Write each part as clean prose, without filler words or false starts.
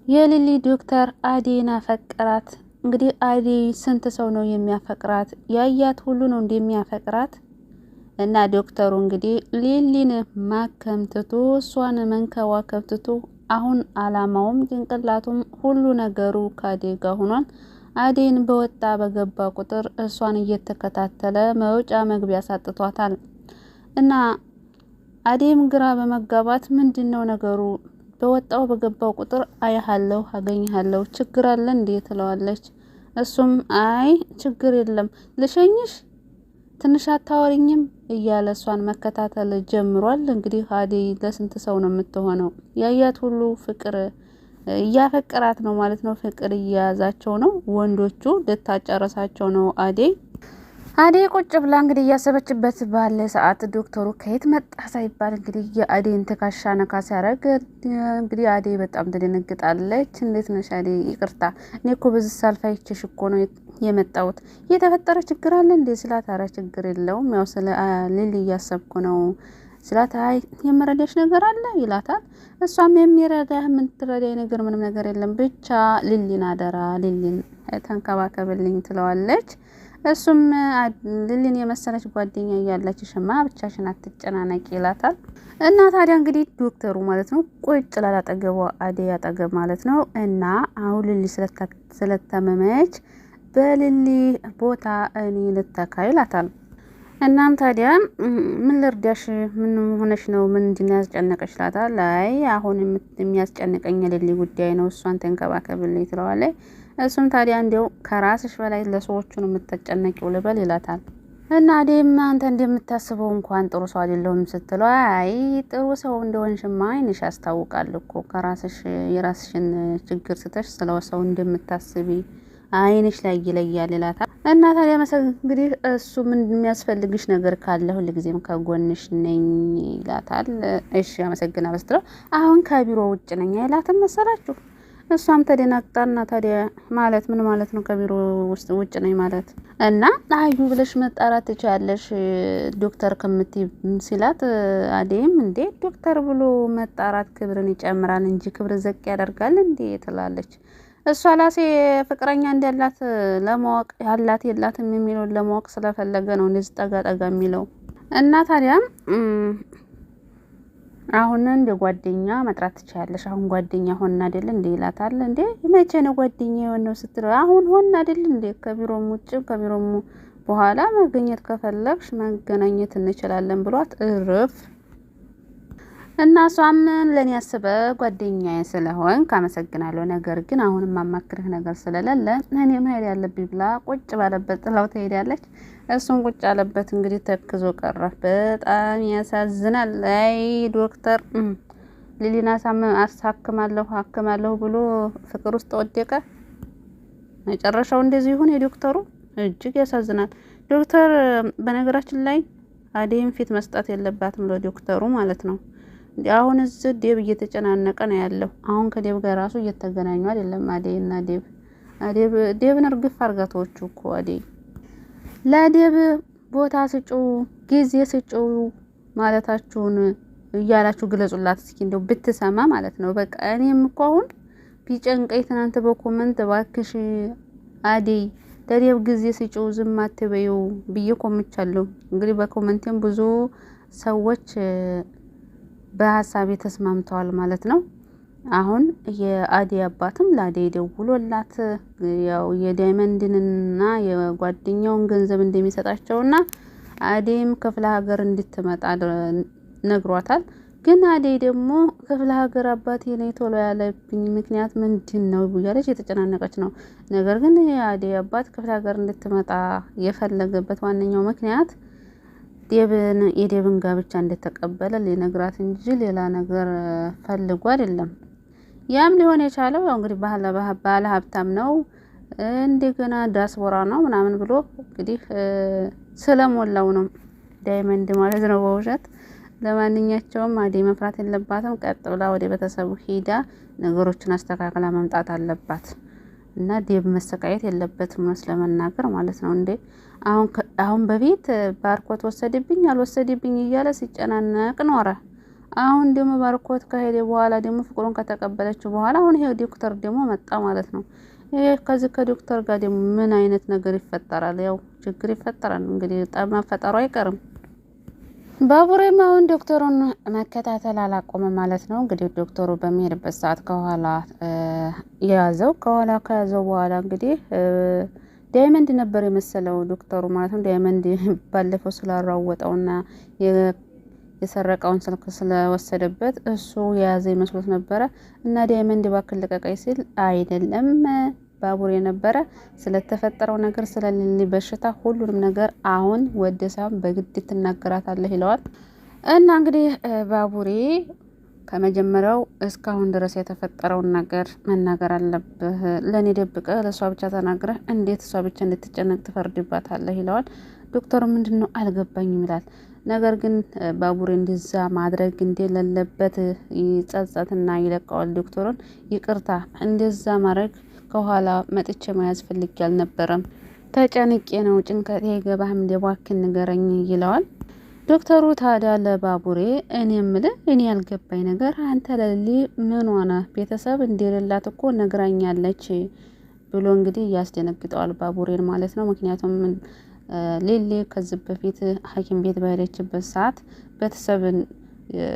የሊሊ ዶክተር አዴን አፈቀራት። እንግዲህ አዴ ስንት ሰው ነው የሚያፈቅራት? ያያት ሁሉ ነው እንደሚያፈቅራት እና ዶክተሩ እንግዲህ ሊሊን ማከም ትቶ እሷን መንከባከብ ትቶ አሁን አላማውም ጭንቅላቱም ሁሉ ነገሩ ከአዴ ጋር ሆኗል። አዴን በወጣ በገባ ቁጥር እሷን እየተከታተለ መውጫ መግቢያ ሳጥቷታል። እና አዴም ግራ በመጋባት ምንድነው ነገሩ? በወጣው በገባው ቁጥር አያሃለሁ አገኝሃለሁ ችግር አለ እንዴ ትለዋለች። እሱም አይ ችግር የለም ልሸኝሽ ትንሽ አታወሪኝም እያለ እሷን መከታተል ጀምሯል። እንግዲህ አዴ ለስንት ሰው ነው የምትሆነው? ያያት ሁሉ ፍቅር እያፈቀራት ነው ማለት ነው። ፍቅር እያያዛቸው ነው። ወንዶቹ ልታጨረሳቸው ነው አዴ ቁጭ ብላ እንግዲህ እያሰበችበት ባለ ሰዓት ዶክተሩ ከየት መጣ ሳይባል እንግዲህ የአዴን ትከሻ ነካ ሲያደርግ እንግዲህ አዴ በጣም ትደነግጣለች። እንዴት ነሽ አዴ? ይቅርታ እኔ እኮ በዚህ ሰልፍ አይቼሽ እኮ ነው የመጣሁት። የተፈጠረ ችግር አለ እንዴ ስላት፣ ኧረ ችግር የለውም ያው ስለ ሊሊ እያሰብኩ ነው ስላት፣ አይ የምረዳሽ ነገር አለ ይላታል። እሷም የሚረዳህ የምትረዳኝ ነገር ምንም ነገር የለም ብቻ ሊሊን አደራ ሊሊን ተንከባከብልኝ ትለዋለች። እሱም ሊሊን የመሰለች ጓደኛ እያለች ሽማ ብቻሽን አትጨናነቂ ይላታል። እና ታዲያ እንግዲህ ዶክተሩ ማለት ነው ቁጭ ላላጠገቧ አዴ አጠገብ ማለት ነው። እና አሁን ሊሊ ስለታመመች በሊሊ ቦታ እኔ ልተካ ይላታል። እናም ታዲያ ምን ልርዳሽ? ምን ሆነሽ ነው? ምን ያስጨነቀሽ ይላታል። አይ አሁን የሚያስጨንቀኝ ሊሊ ጉዳይ ነው፣ እሷን ተንከባከብልኝ ትለዋለች። እሱም ታዲያ እንዲያው ከራስሽ በላይ ለሰዎቹ ነው የምትጨነቂው ልበል ይላታል። እና አዴም አንተ እንደምታስበው እንኳን ጥሩ ሰው አይደለሁም ስትለው፣ አይ ጥሩ ሰው እንደሆንሽማ ዓይንሽ ያስታውቃል እኮ ከራስሽ የራስሽን ችግር ስተሽ ስለ ሰው እንደምታስቢ ዓይንሽ ላይ ይለያል ይላታል። እና ታዲያ እንግዲህ እሱ ምን የሚያስፈልግሽ ነገር ካለ ሁልጊዜም ከጎንሽ ነኝ ይላታል። እሺ አመሰግናለሁ ስትለው፣ አሁን ከቢሮ ውጭ ነኝ አይላትም መሰላችሁ? እሷም ተደናግጣና ታዲያ ማለት ምን ማለት ነው ከቢሮ ውጭ ነኝ ማለት? እና አዩ ብለሽ መጣራት ትችያለሽ ዶክተር ከምትይ ሲላት፣ አዴም እንዴ ዶክተር ብሎ መጣራት ክብርን ይጨምራል እንጂ ክብር ዘቅ ያደርጋል እንዴ ትላለች። እሷ ላሴ ፍቅረኛ እንዳላት ለማወቅ ያላት የላትም የሚለውን ለማወቅ ስለፈለገ ነው እንደዚህ ጠጋ ጠጋ የሚለው። እና ታዲያ አሁን እንደ ጓደኛ መጥራት ትችያለሽ፣ አሁን ጓደኛ ሆን አይደል እንዴ ይላታል። እንዴ መቼ ነው ጓደኛ የሆነው ስትለው፣ አሁን ሆን አይደል እንዴ ከቢሮም ውጭ ከቢሮም በኋላ መገኘት ከፈለግሽ መገናኘት እንችላለን ብሏት እርፍ። እና እሷም ለኔ ያስበ ጓደኛዬ ስለሆን ካመሰግናለሁ፣ ነገር ግን አሁንም ማማክርህ ነገር ስለሌለ እኔ መሄድ ያለብኝ ብላ ቁጭ ባለበት ጥላው ትሄዳለች። እሱም ቁጭ አለበት እንግዲህ ተክዞ ቀረ። በጣም ያሳዝናል። አይ ዶክተር ሊሊና አሳክማለሁ ብሎ ፍቅር ውስጥ ወደቀ። መጨረሻው እንደዚህ ይሁን የዶክተሩ እጅግ ያሳዝናል። ዶክተር በነገራችን ላይ አዴም ፊት መስጠት የለባትም ለዶክተሩ ማለት ነው። አሁን እዚህ ዴብ እየተጨናነቀ ነው ያለው። አሁን ከዴብ ጋር ራሱ እየተገናኙ አይደለም አዴና ዴብን እርግፍ አርጋቶቹ እኮ አዴ ለዴብ ቦታ ስጩ ጊዜ ስጩ ማለታችሁን እያላችሁ ግለጹላት እስኪ እንደው ብትሰማ ማለት ነው። በቃ እኔም እኮ አሁን ቢጨንቀኝ ትናንት በኮመንት ባክሽ አዴ ለዴብ ጊዜ ስጩ ዝም አትበይው ብዬ ኮምቻለሁ። እንግዲህ በኮመንቴም ብዙ ሰዎች በሀሳቤ ተስማምተዋል ማለት ነው። አሁን የአዴ አባትም ለአዴ ደውሎላት ያው የዳይመንድንና የጓደኛውን ገንዘብ እንደሚሰጣቸውና አዴም ክፍለ ሀገር እንድትመጣ ነግሯታል። ግን አዴ ደግሞ ክፍለ ሀገር አባቴ ነው ቶሎ ያለብኝ ምክንያት ምንድነው እያለች የተጨናነቀች ነው። ነገር ግን የአዴ አባት ክፍለ ሀገር እንድትመጣ የፈለገበት ዋነኛው ምክንያት የዴብን ጋብቻ እንደተቀበለ ሊነግራት እንጂ ሌላ ነገር ፈልጎ አይደለም። ያም ሊሆን የቻለው ያው እንግዲህ ባለ ሀብታም ነው እንደገና ዳስቦራ ነው ምናምን ብሎ እንግዲህ ስለሞላው ነው ዳይመንድ ማለት ነው በውሸት። ለማንኛቸውም አዴ መፍራት የለባትም። ቀጥ ብላ ወደ ቤተሰቡ ሄዳ ነገሮችን አስተካክላ መምጣት አለባት እና ዴብ መሰቃየት የለበትም ስለመናገር ማለት ነው። እንዴ አሁን በፊት ባርኮት ወሰድብኝ አልወሰድብኝ እያለ ሲጨናነቅ ኖረ። አሁን ደግሞ ባርኮት ከሄደ በኋላ ደግሞ ፍቅሩን ከተቀበለችው በኋላ አሁን ይሄ ዶክተር ደግሞ መጣ ማለት ነው። ይሄ ከዚህ ከዶክተር ጋር ደግሞ ምን አይነት ነገር ይፈጠራል? ያው ችግር ይፈጠራል እንግዲህ ጠብ መፈጠሩ አይቀርም። ባቡሬም አሁን ዶክተሩን መከታተል አላቆመም ማለት ነው። እንግዲህ ዶክተሩ በሚሄድበት ሰዓት ከኋላ ከያዘው በኋላ እንግዲህ ዳይመንድ ነበር የመሰለው ዶክተሩ ማለት ነው። ዳይመንድ ባለፈው ስላራወጠውና የሰረቀውን ስልክ ስለወሰደበት እሱ የያዘ ይመስሎት ነበረ እና ዳይመንድ እባክህ ልቀቀኝ ሲል አይደለም ባቡሬ ነበረ ስለተፈጠረው ነገር ስለሌሊ በሽታ ሁሉንም ነገር አሁን ወደሳም በግድ ትናገራታለህ ይለዋል። እና እንግዲህ ባቡሬ ከመጀመሪያው እስካሁን ድረስ የተፈጠረውን ነገር መናገር አለብህ። ለኔ ደብቀህ ለሷ ብቻ ተናግረህ እንዴት እሷ ብቻ እንድትጨነቅ ትፈርድባታለህ ይለዋል። ዶክተሩ ምንድነው አልገባኝም ይላል። ነገር ግን ባቡሬ እንደዛ ማድረግ እንደሌለበት ይጸጸትና ይለቀዋል። ዶክተሩን ይቅርታ እንደዛ ማድረግ ከኋላ መጥቼ መያዝ ፈልጌ አልነበረም፣ ተጨንቄ ነው፣ ጭንቀቴ ገባህም እንደባክን ንገረኝ ይለዋል። ዶክተሩ ታዲያ ለባቡሬ እኔ የምልህ እኔ ያልገባኝ ነገር አንተ ለሊ ምን ሆነ ቤተሰብ እንደሌላት እኮ ነግራኛለች ብሎ እንግዲህ ያስደነግጠዋል ባቡሬን ማለት ነው። ምክንያቱም ሌሊ ከዚህ በፊት ሐኪም ቤት በሄደችበት ሰዓት ቤተሰብን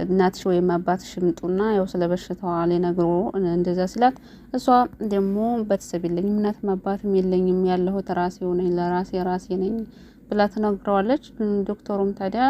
እናትሽ ወይም አባትሽ ምጡና ያው ስለ በሽታዋ ሊነግሩ እንደዛ ሲላት እሷ ደግሞ ቤተሰብ የለኝም እናትም አባትም የለኝም ያለሁት ራሴው ነኝ ለራሴ ነኝ ብላ ትነግረዋለች። ዶክተሩም ታዲያ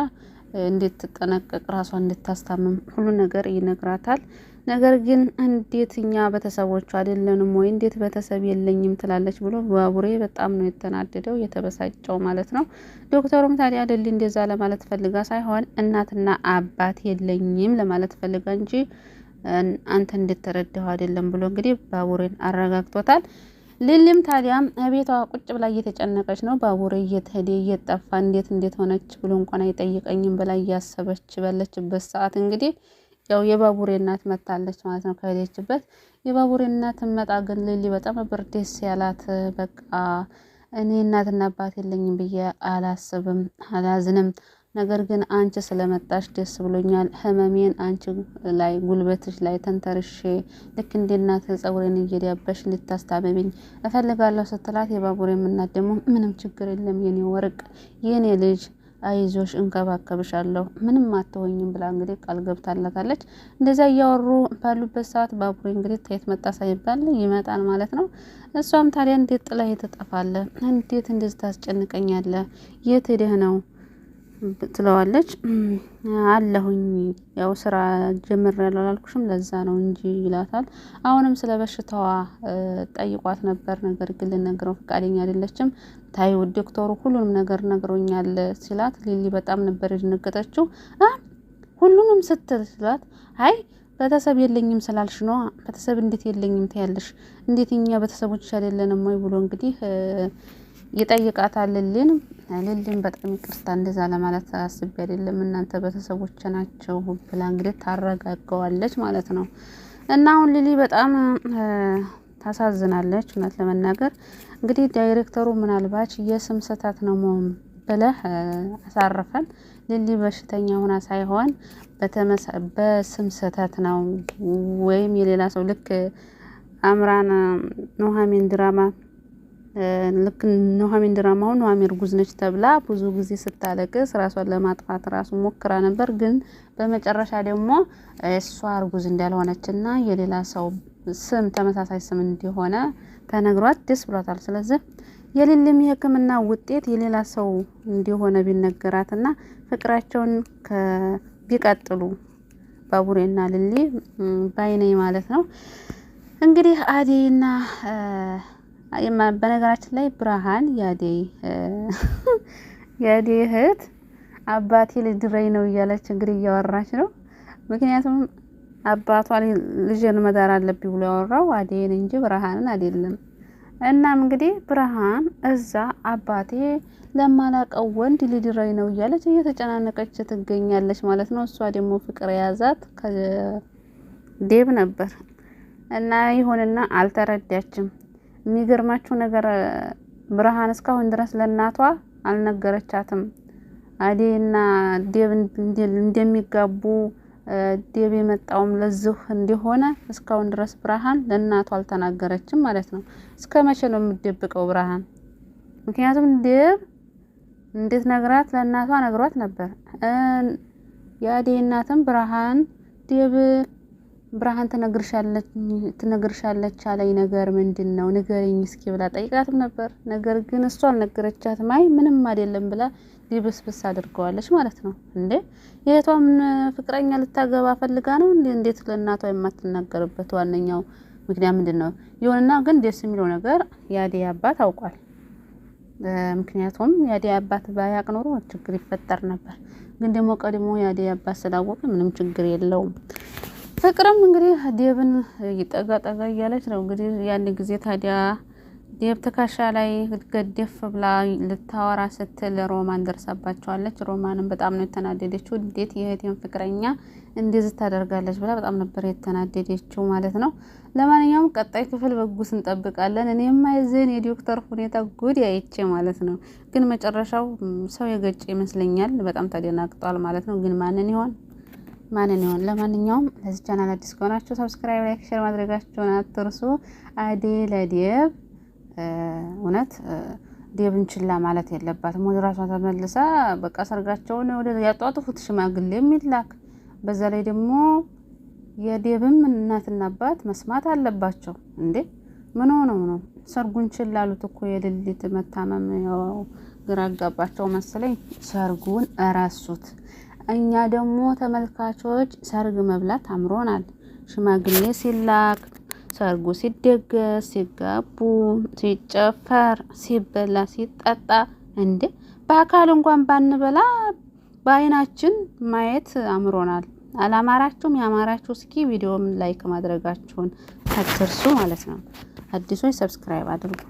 እንድትጠነቀቅ ራሷን እንድታስታምም ሁሉ ነገር ይነግራታል። ነገር ግን እንዴት እኛ ቤተሰቦቹ አይደለንም ወይ እንዴት ቤተሰብ የለኝም ትላለች ብሎ ባቡሬ በጣም ነው የተናደደው የተበሳጨው ማለት ነው። ዶክተሩም ታዲያ አይደል እንደዛ ለማለት ፈልጋ ሳይሆን እናትና አባት የለኝም ለማለት ፈልጋ እንጂ አንተ እንድትረዳው አይደለም ብሎ እንግዲህ ባቡሬን አረጋግቶታል። ሊሊም ታዲያም ቤቷ ቁጭ ብላ እየተጨነቀች ነው። ባቡሬ እየተሄደ እየጠፋ እንዴት ሆነች ብሎ እንኳን አይጠይቀኝም ብላ እያሰበች ባለችበት ሰዓት እንግዲህ ያው የባቡሬ እናት መታለች ማለት ነው። ከሄደችበት የባቡሬ እናት መጣ። ግን ሊሊ በጣም ነበር ደስ ያላት። በቃ እኔ እናትና አባት የለኝም ብዬ አላስብም አላዝንም፣ ነገር ግን አንቺ ስለመጣሽ ደስ ብሎኛል። ህመሜን አንቺ ላይ ጉልበትሽ ላይ ተንተርሼ ልክ እንደ እናት ጸጉሬን እየዳበሽ እንድታስታመሚኝ እፈልጋለሁ ስትላት የባቡሬ እናት ደግሞ ምንም ችግር የለም የኔ ወርቅ የኔ ልጅ አይዞሽ እንከባከብሻለሁ ምንም አትሆኝም ብላ እንግዲህ ቃል ገብታላታለች። እንደዛ እያወሩ ባሉበት ሰዓት ባቡሬ እንግዲህ ከየት መጣ ሳይባል ይመጣል ማለት ነው። እሷም ታዲያ እንዴት ጥላ ትጠፋለህ? እንዴት እንደዚህ ታስጨንቀኛለህ? የት ሄደህ ነው ትለዋለች። አለሁኝ ያው ስራ ጀምሬያለሁ አላልኩሽም ለዛ ነው እንጂ ይላታል። አሁንም ስለ በሽታዋ ጠይቋት ነበር። ነገር ግን ልነግረው ፈቃደኛ አይደለችም። ታይ ዶክተሩ ሁሉንም ነገር ነግሮኛል ሲላት ሊሊ በጣም ነበር የደነገጠችው። ሁሉንም ስትላት አይ ቤተሰብ የለኝም ስላልሽ ነው። ቤተሰብ እንዴት የለኝም ትያለሽ? እንዴት እኛ ቤተሰቦች አይደለንም ወይ ብሎ እንግዲህ ይጠይቃታል። ሊሊን በጣም ይቅርታ እንደዛ ለማለት አስቤ አይደለም እናንተ ቤተሰቦች ናቸው ብላ እንግዲህ ታረጋጋዋለች ማለት ነው። እና አሁን ሊሊ በጣም ታሳዝናለች። እውነት ለመናገር እንግዲህ ዳይሬክተሩ ምናልባት የስም ስህተት ነው ብለህ አሳርፈን ሊሊ በሽተኛ ሆና ሳይሆን በስም ስህተት ነው ወይም የሌላ ሰው ልክ አምራን ኑሐሚን ድራማ ልክ ኑሐሚን ድራማውን ኑሐሚን እርጉዝ ነች ተብላ ብዙ ጊዜ ስታለቅስ ራሷን ለማጥፋት ራሱ ሞክራ ነበር። ግን በመጨረሻ ደግሞ እሷ እርጉዝ እንዳልሆነችና የሌላ ሰው ስም ተመሳሳይ ስም እንደሆነ ተነግሯት ደስ ብሏታል። ስለዚህ የሊሊም የሕክምና ውጤት የሌላ ሰው እንደሆነ ቢነገራትና ፍቅራቸውን ቢቀጥሉ ባቡሬና ሊሊ ባይነኝ ማለት ነው። እንግዲህ አዴይና በነገራችን ላይ ብርሃን የአዴይ እህት አባቴ ልድረኝ ነው እያለች እንግዲህ እያወራች ነው። ምክንያቱም አባቷ ልጅን መዳር አለብኝ ብሎ ያወራው አዴይን እንጂ ብርሃንን አይደለም። እናም እንግዲህ ብርሃን እዛ አባቴ ለማላቀው ወንድ ልድረኝ ነው እያለች እየተጨናነቀች ትገኛለች ማለት ነው። እሷ ደግሞ ፍቅር የያዛት ከዴብ ነበር እና ይሁንና አልተረዳችም። የሚገርማችሁ ነገር ብርሃን እስካሁን ድረስ ለእናቷ አልነገረቻትም። አዴይና ዴብ እንደሚጋቡ ዴብ የመጣውም ለዚህ እንደሆነ እስካሁን ድረስ ብርሃን ለእናቷ አልተናገረችም ማለት ነው። እስከ መቼ ነው የምትደብቀው ብርሃን? ምክንያቱም ዴብ እንዴት ነግራት ለእናቷ ነግሯት ነበር። የአደይ እናትም ዴብ ብርሃን ትነግርሻለች አለኝ ነገር ምንድነው ንገሪኝ እስኪ ብላ ጠይቃትም ነበር። ነገር ግን እሷ አልነገረቻትም። አይ ምንም አይደለም ብላ ዲብስብስ አድርገዋለች ማለት ነው። እንዴ የእህቷም ፍቅረኛ ልታገባ ፈልጋ ነው እንዴት ለእናቷ የማትናገርበት ዋነኛው ምክንያት ምንድነው? ይሁንና ግን ደስ የሚለው ነገር የአደይ አባት አውቋል። ምክንያቱም የአደይ አባት ባያቅ ኖሮ ችግር ይፈጠር ነበር። ግን ደግሞ ቀድሞ የአደይ አባት ስላወቀ ምንም ችግር የለውም። ፍቅርም እንግዲህ ዴብን ይጠጋ ጠጋ እያለች ነው እንግዲህ ያን ጊዜ ታዲያ ዴብ ትከሻ ላይ ገደፍ ብላ ልታወራ ስትል ሮማን ደርሳባቸዋለች። ሮማንም በጣም ነው የተናደደችው። እንዴት የእህቴን ፍቅረኛ እንደዚህ ታደርጋለች ብላ በጣም ነበር የተናደደችው ማለት ነው። ለማንኛውም ቀጣይ ክፍል በጉስ እንጠብቃለን። እኔማ የዚህን የዶክተር ሁኔታ ጉድ አይቼ ማለት ነው። ግን መጨረሻው ሰው የገጨ ይመስለኛል። በጣም ተደናግጧል ማለት ነው። ግን ማንን ይሆን? ለማንኛውም ለዚህ ቻናል አዲስ ከሆናችሁ ሰብስክራይብ፣ ላይክ፣ ሼር ማድረጋችሁን አትርሱ። አደይ ለዴብ እውነት ዴብን ችላ ማለት የለባትም። ወደ ራሷ ተመልሳ በቃ ሰርጋቸውን ወደ ያጧጡፉት ሽማግሌ የሚላክ በዛ ላይ ደግሞ የዴብም እናትና አባት መስማት አለባቸው። እንዴ ምን ሆነው ነው ሰርጉን ችላ አሉት እኮ የሌሊት መታመም ግራ አጋባቸው መሰለኝ። ሰርጉን እረሱት። እኛ ደግሞ ተመልካቾች ሰርግ መብላት አምሮናል። ሽማግሌ ሲላክ፣ ሰርጉ ሲደገስ፣ ሲጋቡ፣ ሲጨፈር፣ ሲበላ፣ ሲጠጣ እንዴ በአካል እንኳን ባንበላ በአይናችን ማየት አምሮናል። አላማራችሁም? ያማራችሁ እስኪ ቪዲዮውን ላይክ ማድረጋችሁን አትርሱ ማለት ነው። አዲሶች ሰብስክራይብ አድርጉ።